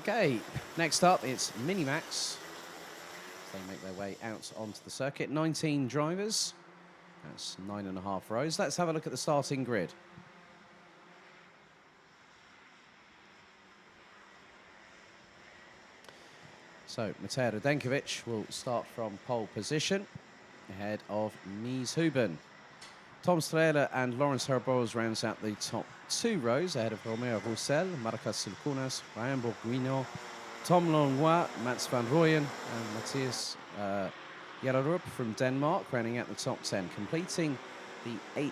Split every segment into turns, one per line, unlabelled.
Okay, next up it's Minimax. They make their way out onto the circuit. 19 drivers. That's 9.5 rows. Let's have a look at the starting grid. So Matej Radenkovic will start from pole position ahead of Mies Huben. Tom Strehler and Lawrence Herboz rounds out the top 2 rows ahead of Romeo Roussel, Marcus Silcunas, Ryan Bourguignon, Tom Langlois, Mats van Rooyen and Matthias Jararup from Denmark rounding out the top 10, completing the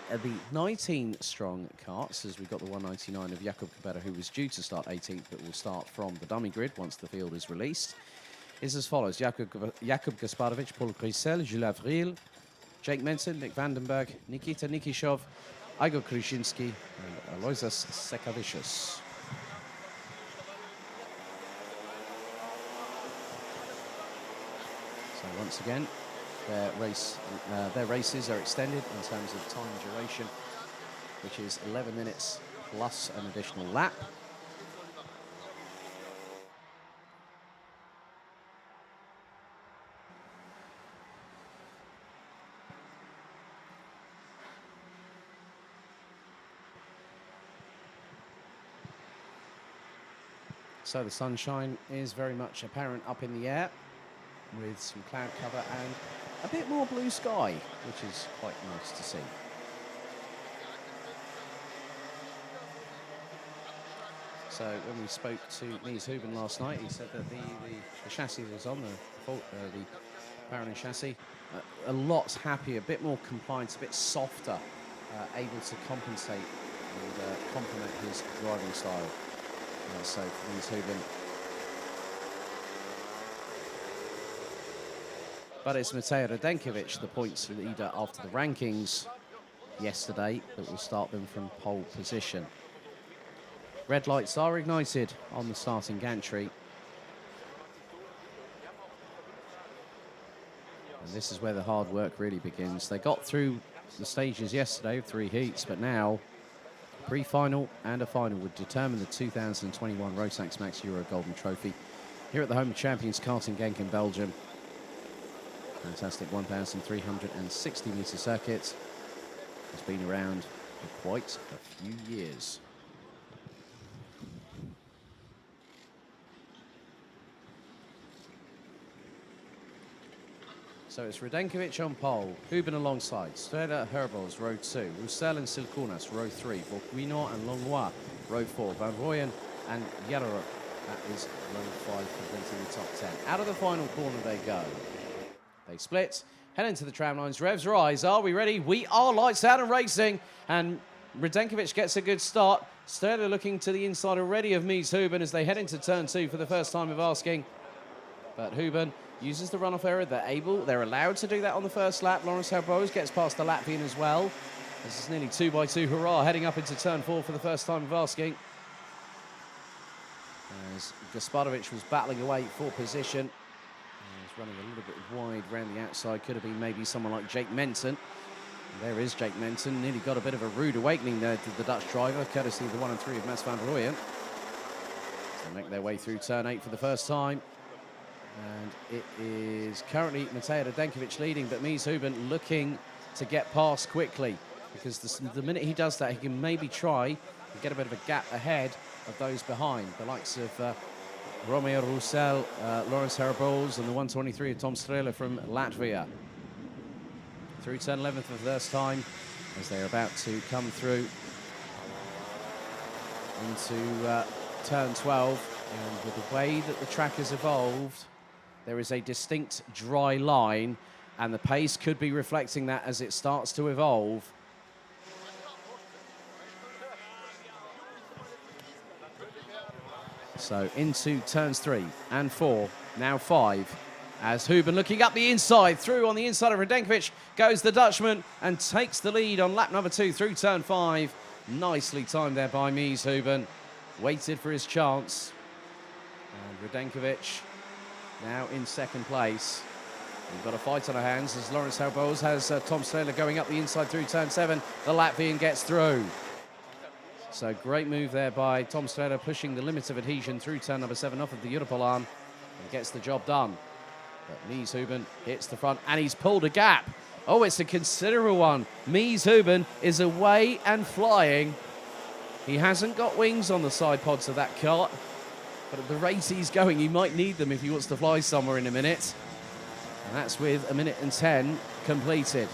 19-strong carts, as we've got the 199 of Jakub Kubera, who was due to start 18th, but will start from the dummy grid once the field is released, is as follows. Jakub Gasparovic, Paul Grisel, Jules Avril, Jake Menton, Nick Vandenberg, Nikita Nikishov, Igor Krushinsky, and Aloysius Sekavicius. So once again, their races are extended in terms of time duration, which is 11 minutes plus an additional lap. So the sunshine is very much apparent up in the air, with some cloud cover and a bit more blue sky, which is quite nice to see. So when we spoke to Mies Huben last night, he said that the chassis that was on, the Prefinal chassis, a lot happier, a bit more compliant, a bit softer, able to compensate and complement his driving style. So for Mies Huben. But it's Matej Radenkovic, the points leader after the rankings yesterday, that will start them from pole position. Red lights are ignited on the starting gantry. And this is where the hard work really begins. They got through the stages yesterday, 3 heats, but now a pre-final and a final would determine the 2021 Rotax Max Euro Golden Trophy here at the home of champions karting Genk in Belgium. Fantastic 1,360 metre circuit. It's been around for quite a few years. So it's Radenkovic on pole, Huben alongside, Strehler, Herboz, row 2, Roussel and Silcunas, row 3, Bourguignon and Langlois, row 4, Van Rooyen and Jararup, that is row 5, completing the top 10. Out of the final corner they go. They split, head into the tram lines, revs rise. Are we ready? We are, lights out and racing. And Radenkovic gets a good start. Strehler looking to the inside already of Mies Huben as they head into turn 2 for the first time of asking. But Huben uses the runoff error. They're allowed to do that on the first lap. Lawrence Herboz gets past the Latvian as well. This is nearly 2x2 hurrah, heading up into turn 4 for the first time of asking. As Gasparovic was battling away for position. Running a little bit wide round the outside. Could have been maybe someone like Jake Menton. And there is Jake Menton. Nearly got a bit of a rude awakening there to the Dutch driver, courtesy of the 1 and 3 of Mats van Rooyen. They make their way through turn 8 for the first time. And it is currently Matej Radenkovic leading, but Mies Huben looking to get past quickly, because the minute he does that, he can maybe try and get a bit of a gap ahead of those behind, the likes of Romeo Roussel, Lawrence Herboz, and the 123 of Tom Strehler from Latvia. Through turn 11 for the first time, as they're about to come through into turn 12. And with the way that the track has evolved, there is a distinct dry line, and the pace could be reflecting that as it starts to evolve. So into turns 3 and 4, now 5, as Huben looking up the inside, through on the inside of Radenkovic goes the Dutchman and takes the lead on lap number 2 through turn 5. Nicely timed there by Mies Huben, waited for his chance. And Radenkovic now in second place. We've got a fight on our hands as Lawrence Herboz has Tom Strehler going up the inside through turn 7. The Latvian gets through. So great move there by Tom Strehler, pushing the limits of adhesion through turn number 7 off of the Europolan and gets the job done. But Mies Hooben hits the front and he's pulled a gap. Oh, it's a considerable one. Mies Hooben is away and flying. He hasn't got wings on the side pods of that kart, but at the rate he's going, he might need them if he wants to fly somewhere in a minute. And that's with 1:10 completed.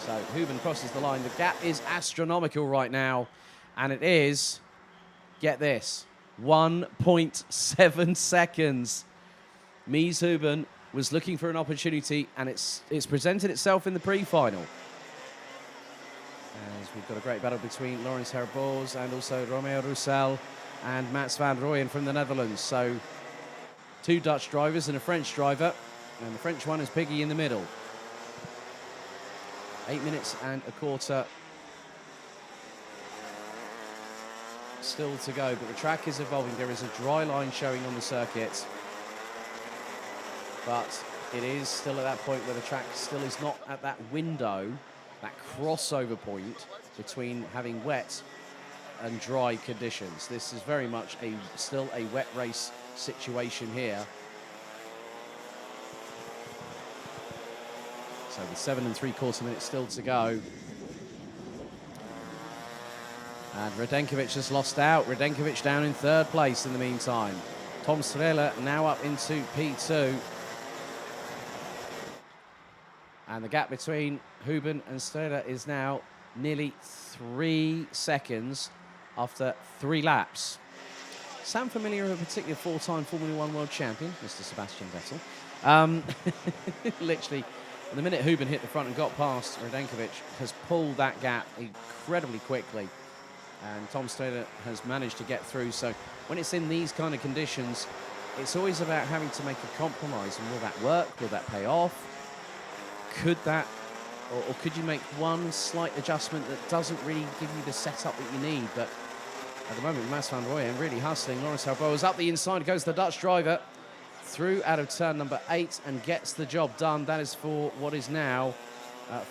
So Hooben crosses the line. The gap is astronomical right now, and it is, get this, 1.7 seconds. Mies Hooben was looking for an opportunity, and it's presented itself in the pre-final. As we've got a great battle between Laurens Herboz and also Romeo Roussel and Mats van Rooyen from the Netherlands. So 2 Dutch drivers and a French driver, and the French one is Piggy in the middle. 8 minutes and a quarter still to go, but the track is evolving. There is a dry line showing on the circuit, but it is still at that point where the track still is not at that window, that crossover point between having wet and dry conditions. This is very much still a wet race situation here. So with 7 3/4 minutes still to go. And Radenkovic has lost out. Radenkovic down in 3rd place in the meantime. Tom Strehler now up into P2. And the gap between Hooben and Strehler is now nearly 3 seconds after 3 laps. Sound familiar with a particular 4-time Formula 1 world champion, Mr. Sebastian Vettel? Literally, the minute Hooben hit the front and got past, Radenkovic has pulled that gap incredibly quickly. And Tom Strehler has managed to get through. So when it's in these kind of conditions, it's always about having to make a compromise. And will that work? Will that pay off? Could that, or could you make one slight adjustment that doesn't really give you the setup that you need? But at the moment, Mats van Rooyen really hustling. Laurens Herboz up the inside, goes the Dutch driver through out of turn number 8 and gets the job done. That is for what is now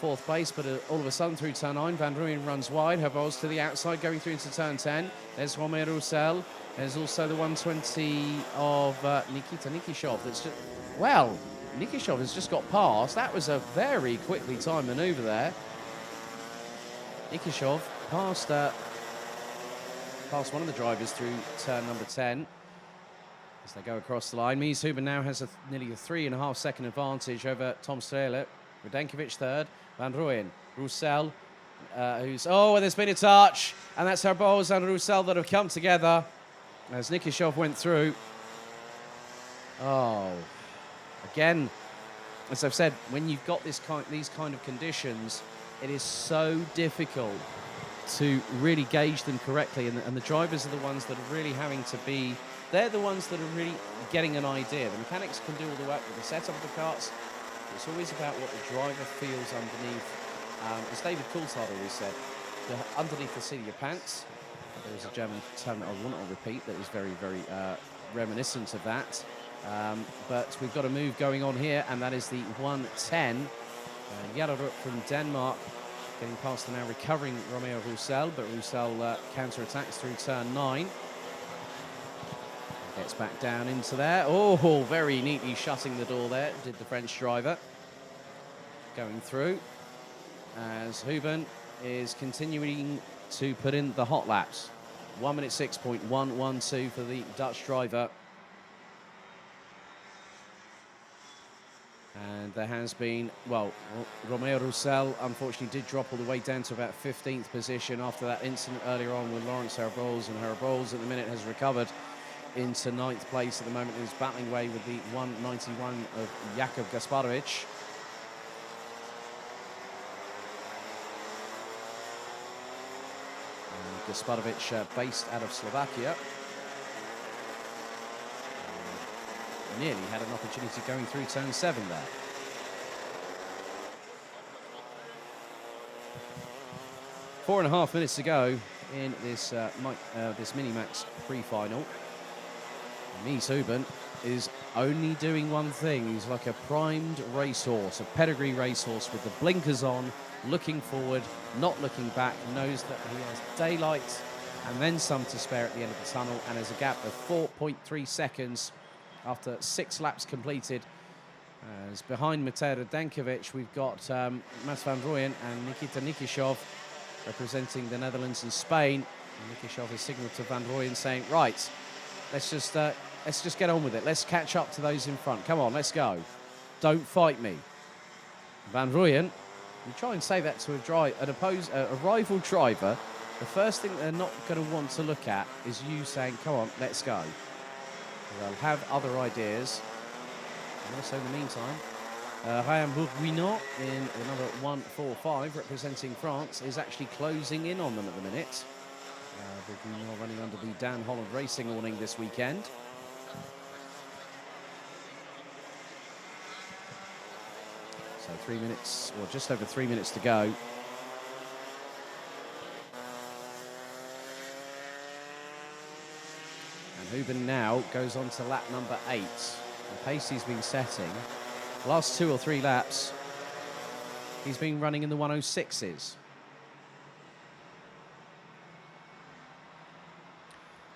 4th place, but all of a sudden through turn 9, Van Rooyen runs wide. Herboz to the outside, going through into turn 10. There's Romeo Roussel. There's also the 120 of Nikita Nikishov. That's just, well, Nikishov has just got past. That was a very quickly timed manoeuvre there. Nikishov past one of the drivers through turn number 10 as they go across the line. Mies Hooben now has nearly a 3.5 second advantage over Tom Strehler. Radenkovic 3rd, Van Rooyen, Roussel, there's been a touch, and that's Herboz and Roussel that have come together as Nikishov went through. Oh, again, as I've said, when you've got these kind of conditions, it is so difficult to really gauge them correctly, and the drivers are the ones that are really having to be, they're the ones that are really getting an idea. The mechanics can do all the work with the setup of the karts. It's always about what the driver feels underneath. As David Coulthard always said, underneath the seat of your pants. There was a German term that I will not repeat that is very, very reminiscent of that. But we've got a move going on here, and that is the 110. Jarlerud from Denmark getting past the now recovering Romeo Roussel, but Roussel counter-attacks through turn 9. Gets back down into there. Oh, very neatly shutting the door there, did the French driver. Going through as Hooben is continuing to put in the hot laps. 1:06.112 for the Dutch driver. And there has been, well, Romeo Roussel unfortunately did drop all the way down to about 15th position after that incident earlier on with Laurens Herboz, and Herboz at the minute has recovered into 9th place at the moment. He's battling away with the 191 of Jakub Gasparovic. And Gasparovic based out of Slovakia. Nearly had an opportunity going through turn 7 there. Four and a half minutes to go in this this Minimax pre-final. Mies Hooben is only doing one thing. He's like a primed racehorse, a pedigree racehorse with the blinkers on, looking forward, not looking back, knows that he has daylight and then some to spare at the end of the tunnel, and has a gap of 4.3 seconds after 6 laps completed. As behind Matej Radenkovic, we've got Mats van Rooyen and Nikita Nikishov representing the Netherlands and Spain. And Nikishov has signalled to van Rooyen saying, right, let's just get on with it. Let's catch up to those in front. Come on, let's go. Don't fight me. Van Rooyen, you try and say that to a rival driver. The first thing they're not going to want to look at is you saying, come on, let's go. They'll have other ideas. And also in the meantime, Ryan Bourguignon in the number 145 representing France is actually closing in on them at the minute. Bourguignon running under the Dan Holland Racing awning this weekend. So 3 minutes, or just over 3 minutes to go. And Hooben now goes on to lap number 8. The pace he's been setting, the last 2 or 3 laps, he's been running in the 106s.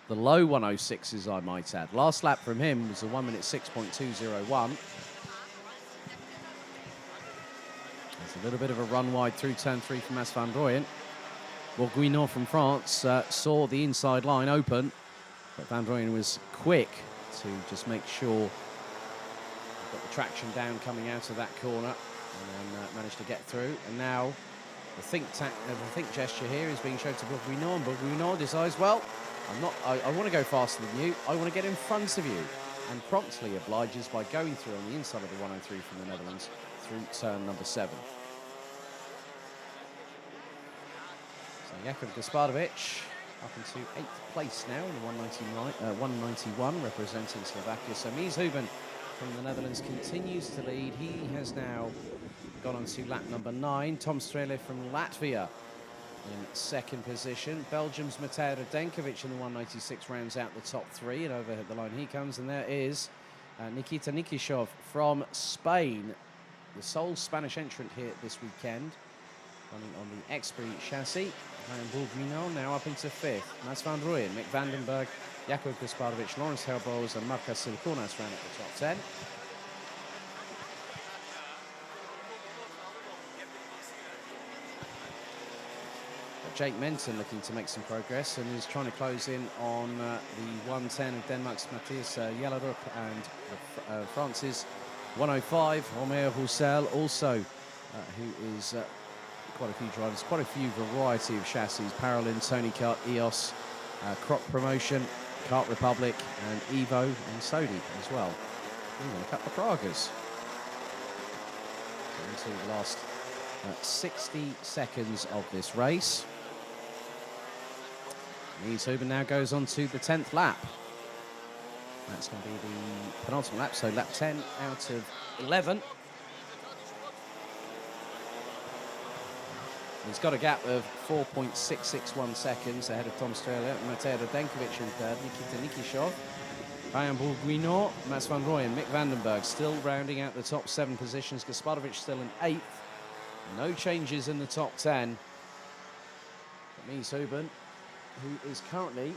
The low 106s, I might add. Last lap from him was a 1 minute 6.201. There's a little bit of a run wide through turn 3 from Mats van Rooyen. Bourguignon from France saw the inside line open, but Van Rooyen was quick to just make sure got the traction down coming out of that corner, and then managed to get through. And now the think gesture here is being shown to Bourguignon. Bourguignon decides, well, I want to go faster than you. I want to get in front of you, and promptly obliges by going through on the inside of the 103 from the Netherlands through turn number 7. So Jakub Gasparovic up into 8th place now in the 191, representing Slovakia. So Mies Hooben from the Netherlands continues to lead. He has now gone on to lap number 9. Tom Strele from Latvia in 2nd position. Belgium's Matej Radenkovic in the 196 rounds out the top 3, and over the line he comes, and there is Nikita Nikishov from Spain, the sole Spanish entrant here this weekend, running on the Xpree chassis. And Bourguignon now up into 5th. Mats van Rooyen, Mick Vandenberg, Jakub Gasparovic, Lawrence Herboz and Marcus Silkonas round at the top 10. Jake Menton looking to make some progress and is trying to close in on the 110 of Denmark's Matthias Jellerup, and France's 105, Omer Roussel, also who is quite a few drivers, quite a few variety of chassis, Parolin, Tony Kart, EOS, Croc Promotion, Kart Republic, and Evo and Sodi as well. Even a couple of Pragas. So into the last 60 seconds of this race. Mies Hooben now goes on to the 10th lap. That's going to be the penultimate lap, so lap 10 out of 11. He's got a gap of 4.661 seconds ahead of Tom Strele, Matej Radenkovic in 3rd, Nikita Nikishov, Ryan Bourguignon, Mats van Rooyen, Mick Vandenberg still rounding out the top 7 positions. Gasparovic still in 8th. No changes in the top 10. But Mies Hooben, who is currently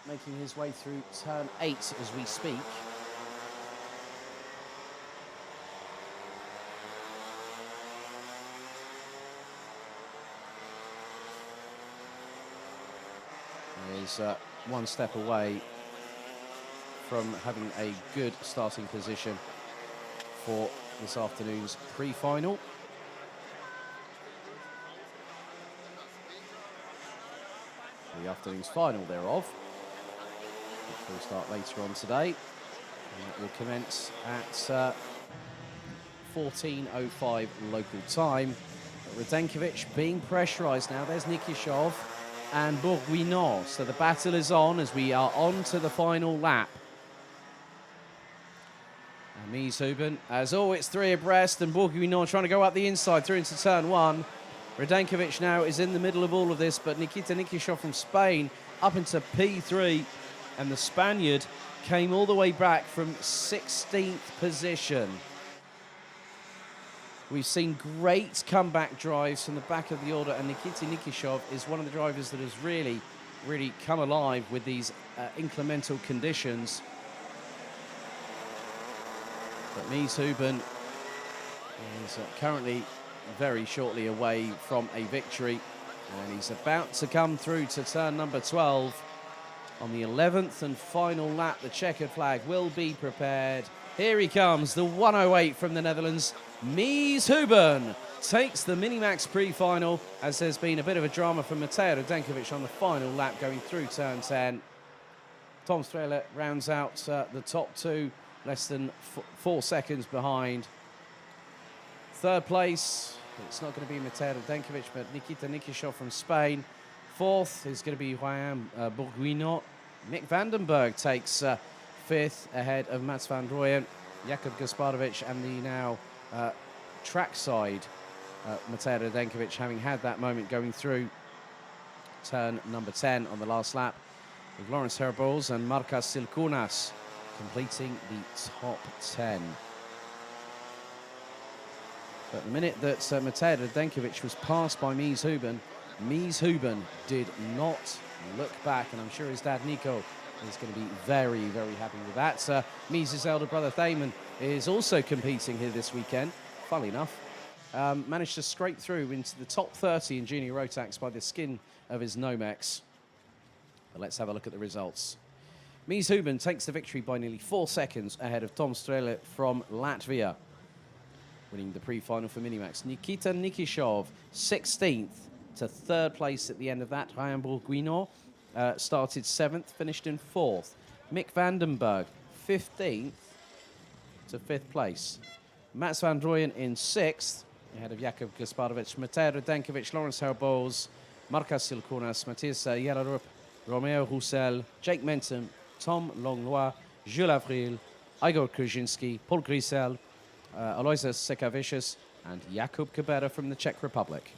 making his way through turn 8 as we speak. Is one step away from having a good starting position for this afternoon's pre-final. The afternoon's final thereof, which will start later on today, and it will commence at 14:05 local time. But Radenkovic being pressurised now. There's Nikishov and Bourguignon. So the battle is on as we are on to the final lap. And Mies Hooben, as always, 3 abreast, and Bourguignon trying to go up the inside through into turn 1. Radenkovic now is in the middle of all of this, but Nikita Nikishov from Spain up into P3, and the Spaniard came all the way back from 16th position. We've seen great comeback drives from the back of the order, and Nikita Nikishov is one of the drivers that has really, really come alive with these inclemental conditions. But Mies Huben is currently very shortly away from a victory, and he's about to come through to turn number 12. On the 11th and final lap, the checkered flag will be prepared. Here he comes, the 108 from the Netherlands. Mies Huben takes the Minimax pre-final, as there's been a bit of a drama from Mateo Radenkovic on the final lap going through turn 10. Tom Strehler rounds out the top two, less than 4 seconds behind. Third place, it's not going to be Mateo Radenkovic, but Nikita Nikishov from Spain. Fourth is going to be Juan Bourguignon. Mick Vandenberg takes fifth ahead of Mats van Rooyen, Jakub Gasparovic, and the now trackside Mateo Radenkovic, having had that moment going through turn number 10 on the last lap, with Lawrence Herbols and Marcas Silkunas completing the top 10. But the minute that Mateo Radenkovic was passed by Mies Huben did not look back, and I'm sure his dad Nico is going to be very, very happy with that. Mies' elder brother Thaman is also competing here this weekend, funnily enough. Managed to scrape through into the top 30 in junior Rotax by the skin of his Nomex. But let's have a look at the results. Mies Huben takes the victory by nearly 4 seconds ahead of Tom Strehler from Latvia, winning the pre-final for Minimax. Nikita Nikishov, 16th to 3rd place at the end of that. Juan Bourguignon started 7th, finished in 4th. Mick Vandenberg, 15th to 5th place. Mats van Rooyen in 6th, ahead of Jakub Gasparovic. Mateo Radenkovic, Lawrence Herbols, Marcas Silkunas, Matthias Jelarup, Romeo Roussel, Jake Menton, Tom Longlois, Jules Avril, Igor Krzyzewski, Paul Grisel, Aloysius Sekavicius, and Jakub Kubera from the Czech Republic.